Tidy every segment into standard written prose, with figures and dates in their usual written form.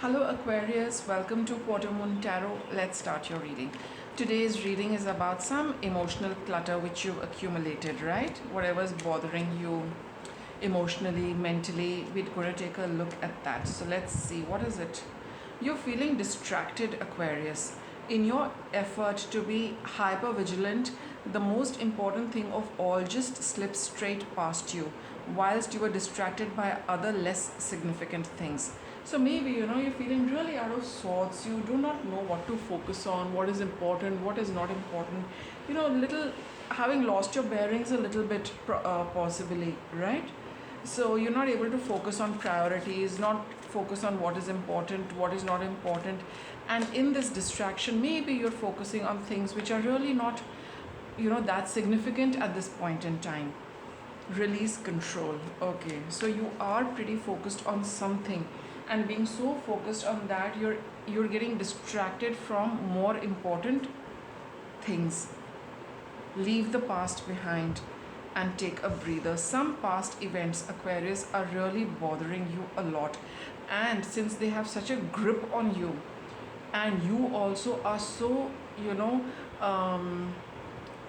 Hello Aquarius, welcome to Quarter Moon Tarot. Let's start your reading. Today's reading is about some emotional clutter which you've accumulated, right? Whatever's bothering you emotionally, mentally, we're going to take a look at that. So let's see, what is it? You're feeling distracted, Aquarius. In your effort to be hyper vigilant, the most important thing of all just slips straight past you whilst you were distracted by other less significant things. So maybe you're feeling really out of sorts. You do not know what to focus on, what is important, what is not important. Little having lost your bearings a little bit, possibly, right? So you're not able to focus on priorities, not focus on what is important, what is not important. And in this distraction, maybe you're focusing on things which are really not, that significant at this point in time. Release control. Okay, so you are pretty focused on something, and being so focused on that, you're getting distracted from more important things. Leave the past behind and take a breather. Some past events, Aquarius, are really bothering you a lot, and since they have such a grip on you, and you also are so um,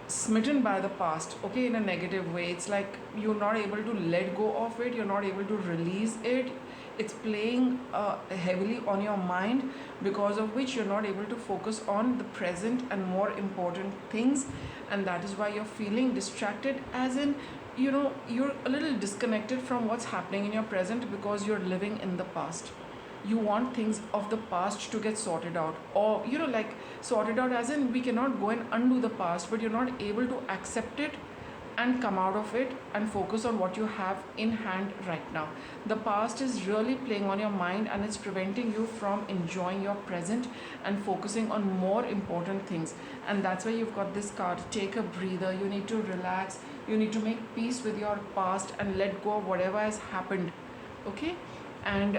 smitten by the past, okay, in a negative way. It's like you're not able to let go of it, you're not able to release it. It's playing heavily on your mind, because of which you're not able to focus on the present and more important things. And that is why you're feeling distracted, as in, you're a little disconnected from what's happening in your present, because you're living in the past. You want things of the past to get sorted out, or like sorted out as in, we cannot go and undo the past, but you're not able to accept it and come out of it and focus on what you have in hand right now. The past is really playing on your mind, and it's preventing you from enjoying your present and focusing on more important things. And that's why you've got this card: take a breather. You need to relax, you need to make peace with your past and let go of whatever has happened, okay? And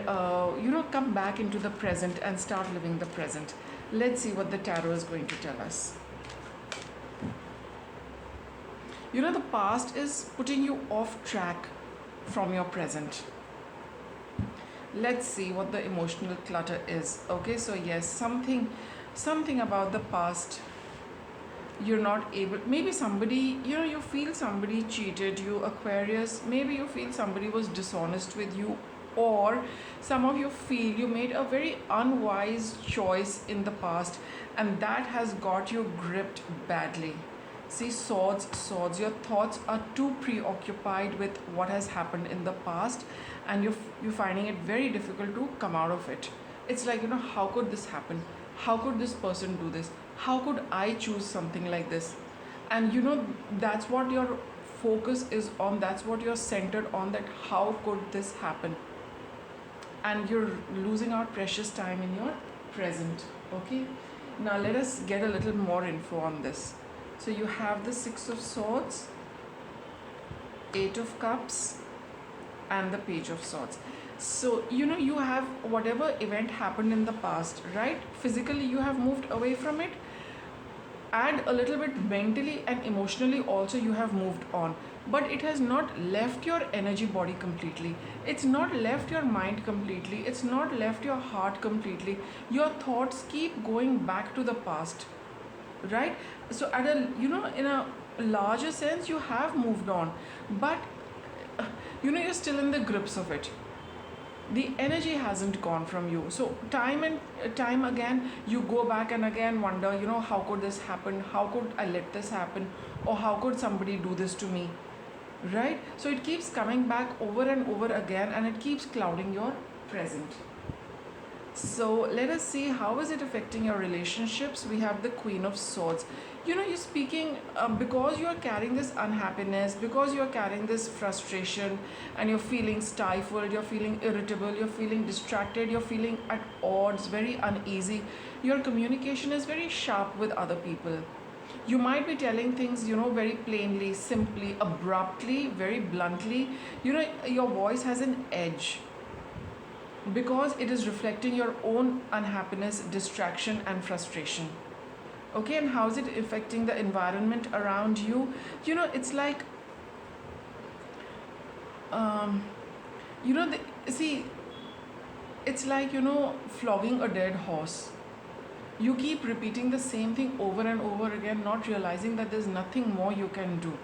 come back into the present and start living the present. Let's see what the tarot is going to tell us. The past is putting you off track from your present. Let's see what the emotional clutter is. Okay, so yes, something about the past. You're not able, maybe somebody, you feel somebody cheated you, Aquarius. Maybe you feel somebody was dishonest with you, or some of you feel you made a very unwise choice in the past, and that has got you gripped badly. See, swords, your thoughts are too preoccupied with what has happened in the past, and you're finding it very difficult to come out of it. It's like, how could this happen? How could this person do this? How could I choose something like this? And that's what your focus is on, that's what you're centered on, that how could this happen? And you're losing out precious time in your present, okay? Now let us get a little more info on this. So you have the Six of Swords, Eight of Cups, and the Page of Swords. So you have whatever event happened in the past, right? Physically you have moved away from it, and a little bit mentally and emotionally also you have moved on, but it has not left your energy body completely, it's not left your mind completely, it's not left your heart completely. Your thoughts keep going back to the past, right? So at a in a larger sense, you have moved on, but you're still in the grips of it. The energy hasn't gone from you. So time and time again you go back and again wonder, how could this happen, how could I let this happen, or how could somebody do this to me, right? So it keeps coming back over and over again, and it keeps clouding your present. So let us see, how is it affecting your relationships? We have the Queen of Swords. You're speaking, because you are carrying this unhappiness, because you are carrying this frustration, and you're feeling stifled, you're feeling irritable, you're feeling distracted, you're feeling at odds, very uneasy. Your communication is very sharp with other people. You might be telling things, very plainly, simply, abruptly, very bluntly. Your voice has an edge, because it is reflecting your own unhappiness, distraction, and frustration. Okay, and how is it affecting the environment around you? It's like, see, It's like, flogging a dead horse. You keep repeating the same thing over and over again, not realizing that there's nothing more you can do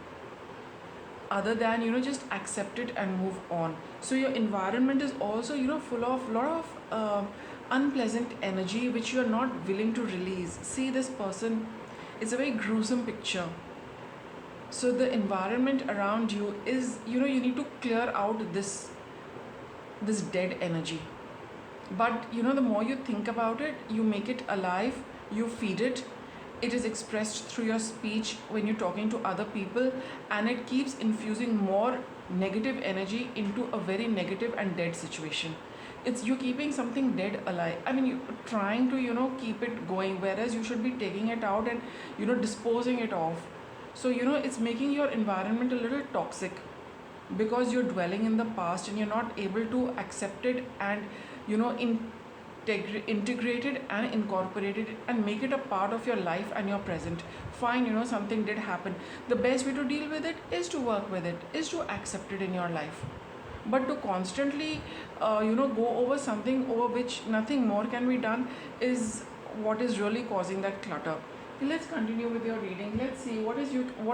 other than, just accept it and move on. So your environment is also, full of a lot of unpleasant energy which you are not willing to release. See this person, it's a very gruesome picture. So the environment around you is, you need to clear out this dead energy. But the more you think about it, you make it alive, you feed it. It is expressed through your speech when you're talking to other people, and it keeps infusing more negative energy into a very negative and dead situation. It's you're keeping something dead alive. I mean, you're trying to keep it going, whereas you should be taking it out and disposing it off. So it's making your environment a little toxic because you're dwelling in the past and you're not able to accept it and integrate it and incorporate it and make it a part of your life and your present. Fine, something did happen. The best way to deal with it is to work with it, is to accept it in your life. But to constantly go over something over which nothing more can be done is what is really causing that clutter. Let's continue with your reading. Let's see what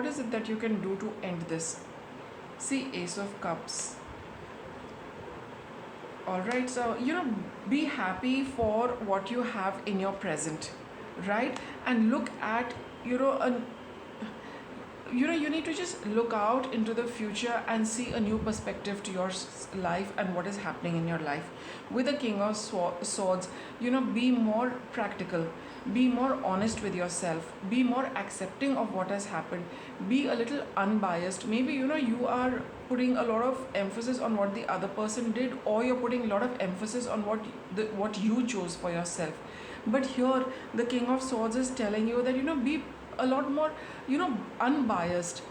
is it that you can do to end this. See, Ace of Cups. All right, so be happy for what you have in your present, right? And look at a you need to just look out into the future and see a new perspective to your life and what is happening in your life. With the King of Swords, be more practical, be more honest with yourself, be more accepting of what has happened, be a little unbiased. Maybe you are putting a lot of emphasis on what the other person did, or you're putting a lot of emphasis on what you chose for yourself. But here the King of Swords is telling you that be a lot more unbiased,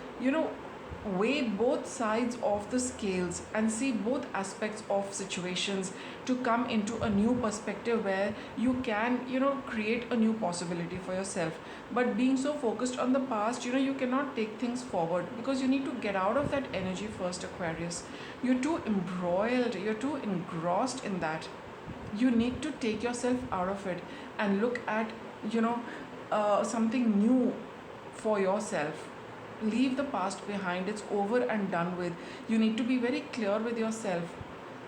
weigh both sides of the scales and see both aspects of situations to come into a new perspective where you can create a new possibility for yourself. But being so focused on the past, you cannot take things forward because you need to get out of that energy first, Aquarius. You're too embroiled, you're too engrossed in that. You need to take yourself out of it and look at something new for yourself. Leave the past behind, it's over and done with. You need to be very clear with yourself.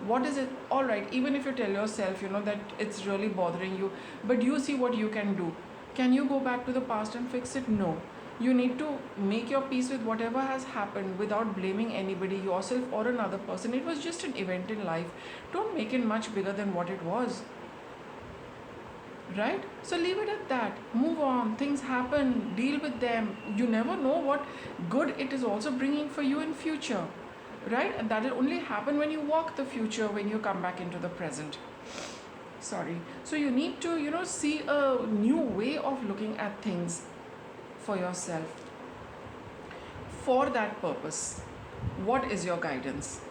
What is it? All right, even if you tell yourself that it's really bothering you, but you see what you can do. Can you go back to the past and fix it? No. You need to make your peace with whatever has happened without blaming anybody, yourself or another person. It was just an event in life. Don't make it much bigger than what it was. Right? So leave it at that. Move on. Things happen. Deal with them. You never know what good it is also bringing for you in future. Right? And that will only happen when you walk the future, when you come back into the present. Sorry. So you need to, see a new way of looking at things for yourself. For that purpose, what is your guidance?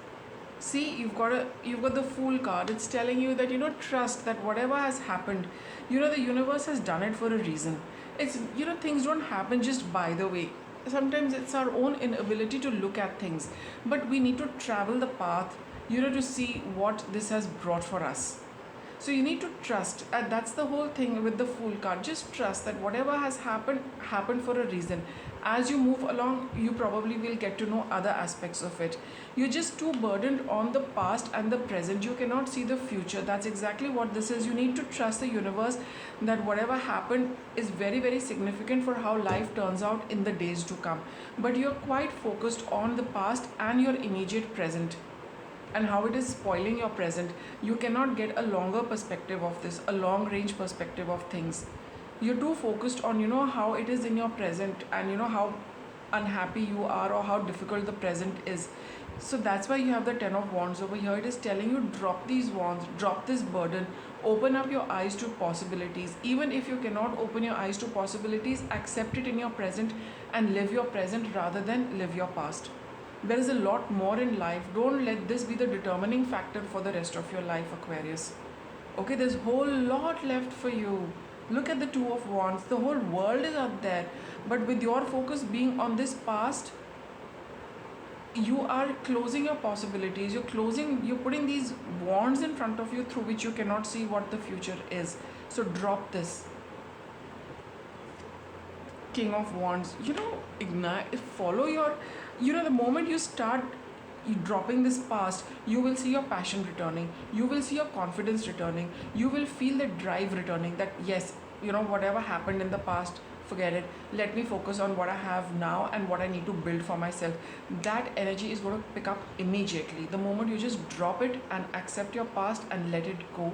See, you've got the Fool card. It's telling you that trust that whatever has happened, the universe has done it for a reason. It's things don't happen just by the way. Sometimes it's our own inability to look at things, but we need to travel the path, to see what this has brought for us. So you need to trust, and that's the whole thing with the Fool card. Just trust that whatever has happened for a reason. As you move along, you probably will get to know other aspects of it. You're just too burdened on the past and the present. You cannot see the future. That's exactly what this is. You need to trust the universe that whatever happened is very, very significant for how life turns out in the days to come. But you're quite focused on the past and your immediate present, and how it is spoiling your present. You cannot get a longer perspective of this, a long range perspective of things. You're too focused on how it is in your present and how unhappy you are or how difficult the present is. So that's why you have the 10 of Wands over here. It is telling you, drop these wands, drop this burden, open up your eyes to possibilities. Even if you cannot open your eyes to possibilities, accept it in your present and live your present rather than live your past. There is a lot more in life. Don't let this be the determining factor for the rest of your life, Aquarius. Okay, there's a whole lot left for you. Look at the 2 of Wands. The whole world is out there. But with your focus being on this past, you are closing your possibilities, you're putting these wands in front of you through which you cannot see what the future is. So drop this. King of Wands, ignite, follow your, the moment you start dropping this past, you will see your passion returning, you will see your confidence returning, you will feel the drive returning, that yes, whatever happened in the past, forget it, let me focus on what I have now and what I need to build for myself. That energy is going to pick up immediately the moment you just drop it and accept your past and let it go.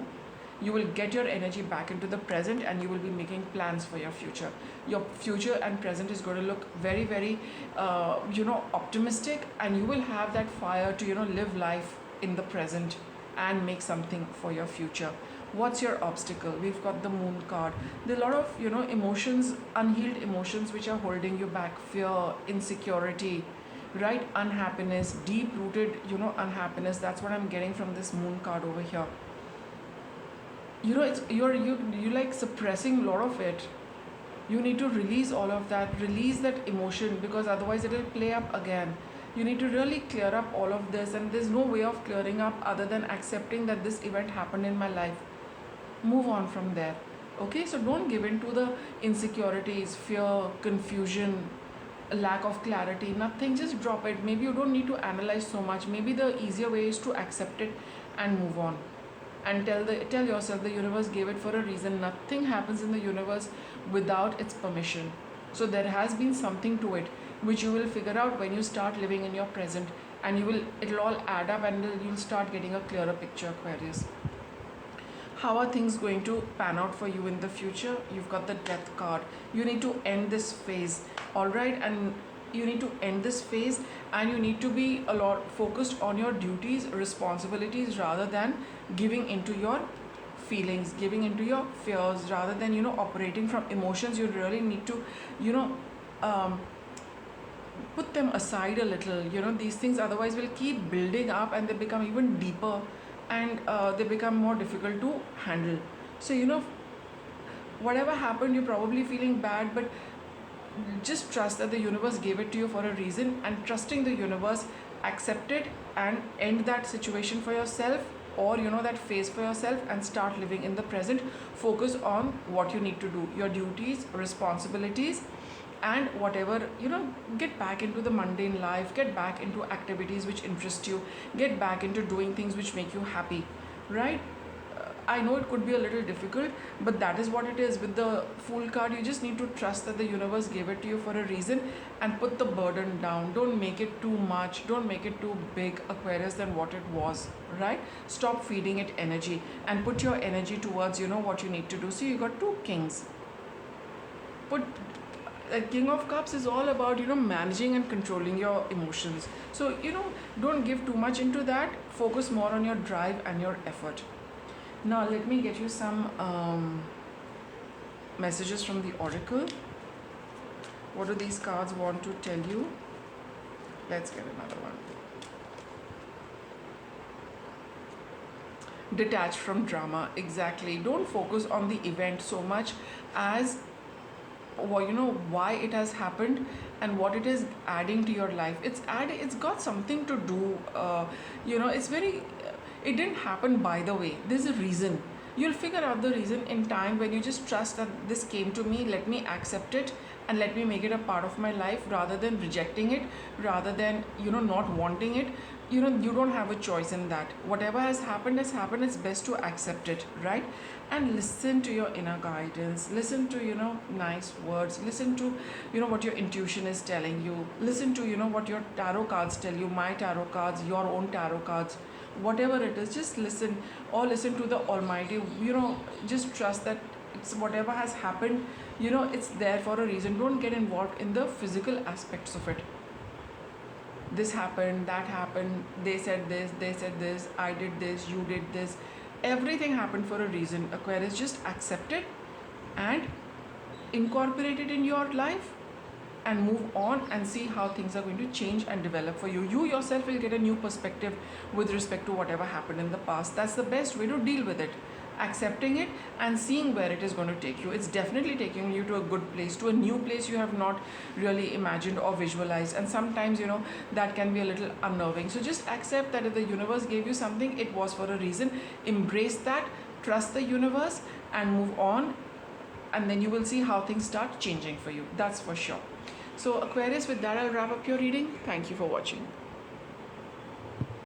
You will get your energy back into the present and you will be making plans for your future. Your future and present is going to look very, very optimistic, and you will have that fire to live life in the present and make something for your future. What's your obstacle? We've got the Moon card. There are a lot of emotions, unhealed emotions, which are holding you back. Fear, insecurity, right? Unhappiness, deep rooted unhappiness. That's what I'm getting from this Moon card over here. It's you like suppressing a lot of it. You need to release all of that, release that emotion, because otherwise it will play up again. You need to really clear up all of this, and there's no way of clearing up other than accepting that this event happened in my life. Move on from there. Okay, so don't give in to the insecurities, fear, confusion, lack of clarity, nothing. Just drop it. Maybe you don't need to analyze so much. Maybe the easier way is to accept it and move on, and tell yourself the universe gave it for a reason. Nothing happens in the universe without its permission. So there has been something to it, which you will figure out when you start living in your present, and it'll all add up, and you'll start getting a clearer picture, Aquarius. How are things going to pan out for you in the future? You've got the Death card. You need to end this phase, all right? And you need to end this phase, and you need to be a lot focused on your duties, responsibilities, rather than giving into your feelings, giving into your fears, rather than operating from emotions. You really need to put them aside a little. These things otherwise will keep building up, and they become even deeper, and they become more difficult to handle. So whatever happened, you're probably feeling bad, but just trust that the universe gave it to you for a reason, and trusting the universe, accept it and end that situation for yourself, or that phase for yourself, and start living in the present. Focus on what you need to do, your duties, responsibilities, and whatever, get back into the mundane life, get back into activities which interest you, get back into doing things which make you happy, right? I know it could be a little difficult, but that is what it is. With the Fool card, you just need to trust that the universe gave it to you for a reason, and put the burden down. Don't make it too much. Don't make it too big, Aquarius, than what it was, right? Stop feeding it energy and put your energy towards, what you need to do. So you got two kings. King of Cups is all about, managing and controlling your emotions. So, don't give too much into that. Focus more on your drive and your effort. Now let me get you some messages from the oracle. What do these cards want to tell you? Let's get another one. Detach from drama. Exactly. Don't focus on the event so much as why it has happened and what it is adding to your life. It's got something to do. It didn't happen by the way. There's a reason. You'll figure out the reason in time, when you just trust that this came to me, let me accept it, and let me make it a part of my life, rather than rejecting it, rather than not wanting it. You don't have a choice in that. Whatever has happened, it's best to accept it, right? And listen to your inner guidance, listen to nice words, listen to what your intuition is telling you, listen to what your tarot cards tell you, my tarot cards, your own tarot cards, whatever it is. Just listen, or listen to the Almighty. Just trust that it's whatever has happened, it's there for a reason. Don't get involved in the physical aspects of it. This happened, that happened, they said this, I did this, you did this. Everything happened for a reason, Aquarius. Just accept it and incorporate it in your life, and move on, and see how things are going to change and develop for you. You yourself will get a new perspective with respect to whatever happened in the past. That's the best way to deal with it. accepting it and seeing where it is going to take you. It's definitely taking you to a good place, to a new place you have not really imagined or visualized, and sometimes that can be a little unnerving. So just accept that if the universe gave you something, it was for a reason. Embrace that, trust the universe, and move on, and then you will see how things start changing for you. That's for sure. So Aquarius, with that I'll wrap up your reading. Thank you for watching.